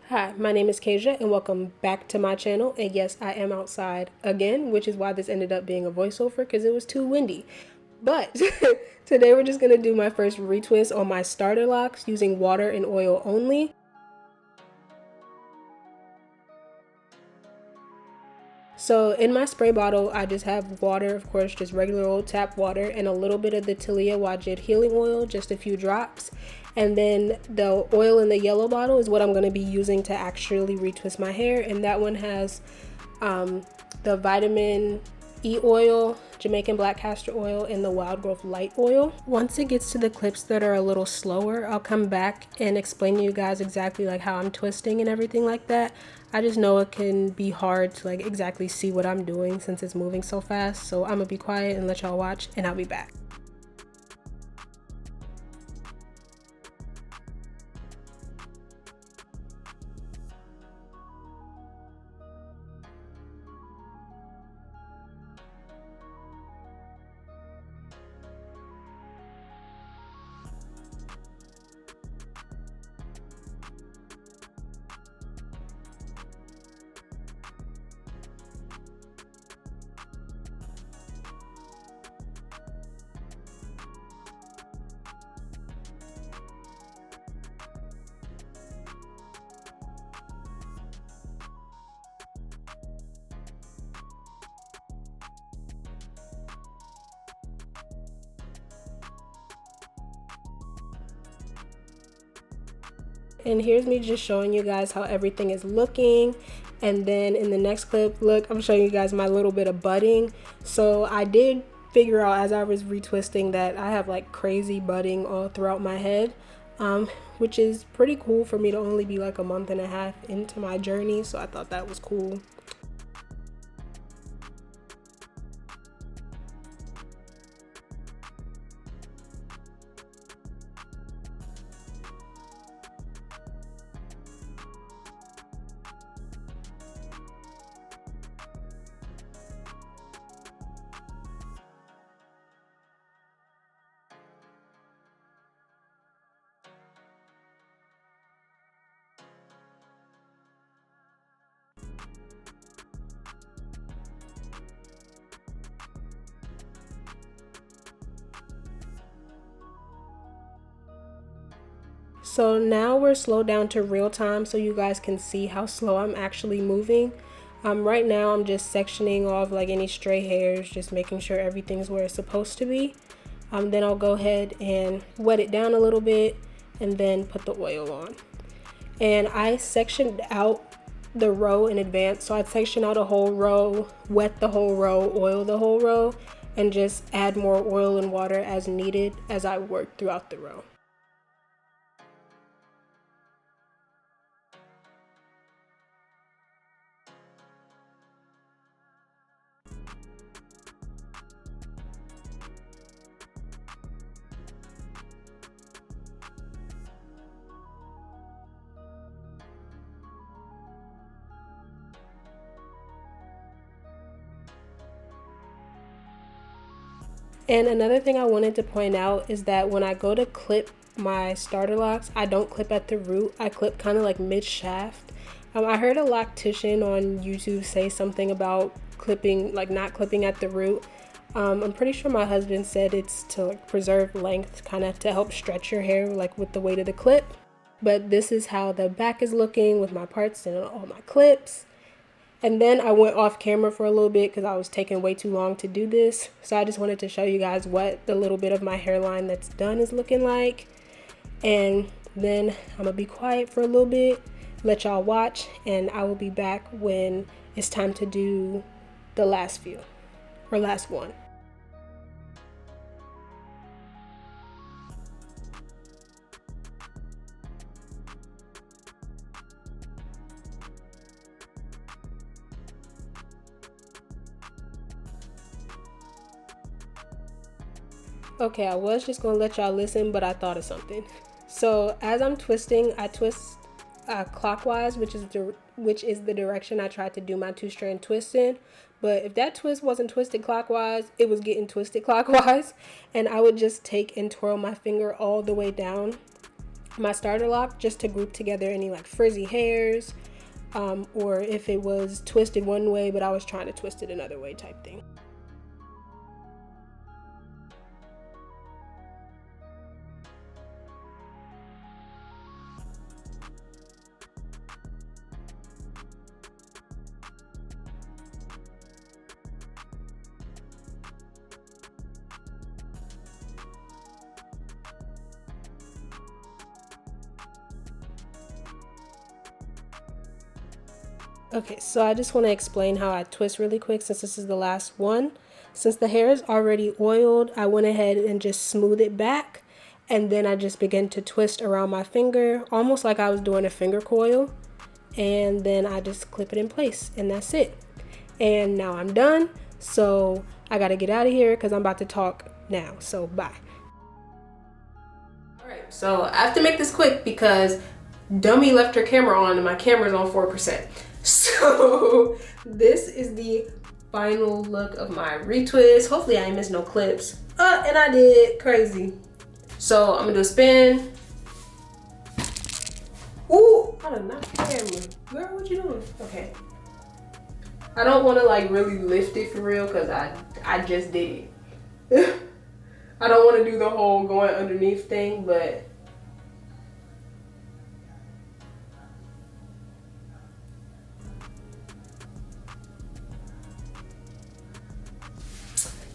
Hi, my name is Kasia and welcome back to my channel. And yes, I am outside again, which is why this ended up being a voiceover because it was too windy. But today we're just going to do my first retwist on my starter locks using water and oil only. So in my spray bottle, I just have water, of course, just regular old tap water, and a little bit of the Taliah Waajid healing oil, just a few drops. And then the oil in the yellow bottle is what I'm going to be using to actually retwist my hair. And that one has the vitamin E oil, Jamaican black castor oil, and the wild growth light oil. Once it gets to the clips that are a little slower, I'll come back and explain to you guys exactly like how I'm twisting and everything like that. I just know it can be hard to like exactly see what I'm doing since it's moving so fast. So I'm gonna be quiet and let y'all watch, and I'll be back. And here's me just showing you guys how everything is looking. And then in the next clip, look, I'm showing you guys my little bit of budding. So I did figure out as I was retwisting that I have like crazy budding all throughout my head, which is pretty cool for me to only be like a month and a half into my journey. So I thought that was cool. So now we're slowed down to real time so you guys can see how slow I'm actually moving. Right now I'm just sectioning off like any stray hairs, just making sure everything's where it's supposed to be. Then I'll go ahead and wet it down a little bit and then put the oil on. And I sectioned out the row in advance. So I'd section out a whole row, wet the whole row, oil the whole row, and just add more oil and water as needed as I work throughout the row. And another thing I wanted to point out is that when I go to clip my starter locks, I don't clip at the root. I clip kind of like mid-shaft. I heard a loctician on YouTube say something about clipping, like not clipping at the root. I'm pretty sure my husband said it's to like preserve length, kind of to help stretch your hair like with the weight of the clip. But this is how the back is looking with my parts and all my clips. And then I went off camera for a little bit because I was taking way too long to do this. So I just wanted to show you guys what the little bit of my hairline that's done is looking like. And then I'm gonna be quiet for a little bit, let y'all watch, and I will be back when it's time to do the last few, or last one. Okay, I was just gonna let y'all listen, but I thought of something. So as I'm twisting, I twist clockwise, which is the direction I tried to do my 2-strand twist in. But if that twist wasn't twisted clockwise, it was getting twisted clockwise, and I would just take and twirl my finger all the way down my starter lock just to group together any like frizzy hairs, or if it was twisted one way but I was trying to twist it another way type thing. Okay, so I just want to explain how I twist really quick since this is the last one. Since the hair is already oiled, I went ahead and just smoothed it back, and then I just began to twist around my finger, almost like I was doing a finger coil, and then I just clip it in place, and that's it. And now I'm done, so I gotta get out of here because I'm about to talk now, so bye. Alright, so I have to make this quick because Dummy left her camera on and my camera's on 4%. So this is the final look of my retwist. Hopefully I ain't missed no clips. And I did. Crazy. So I'm gonna do a spin. Ooh, I did not the camera. Girl, what you doing? Okay. I don't want to like really lift it for real because I just did it. I don't want to do the whole going underneath thing, but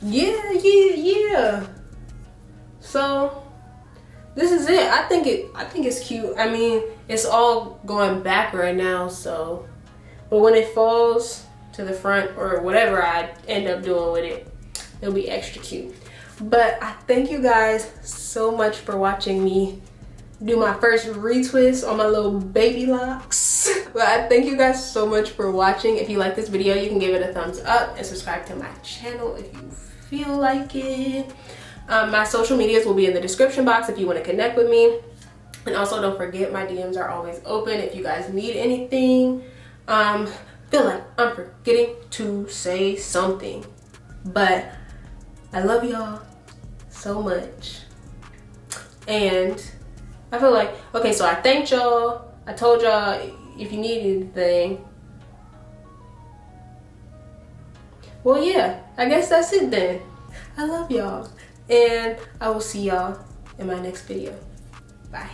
yeah. So this is it. I think it's cute. I mean, it's all going back right now, so but when it falls to the front or whatever I end up doing with it, it'll be extra cute. But I thank you guys so much for watching me do my first retwist on my little baby locks. But I thank you guys so much for watching. If you like this video, you can give it a thumbs up and subscribe to my channel if you feel like it. My social medias will be in the description box if you want to connect with me. And also don't forget, my DMs are always open if you guys need anything. Feel like I'm forgetting to say something, but I love y'all so much. And I feel like, okay, so I thanked y'all. I told y'all if you need anything. Well, yeah, I guess that's it then. I love y'all. And I will see y'all in my next video. Bye.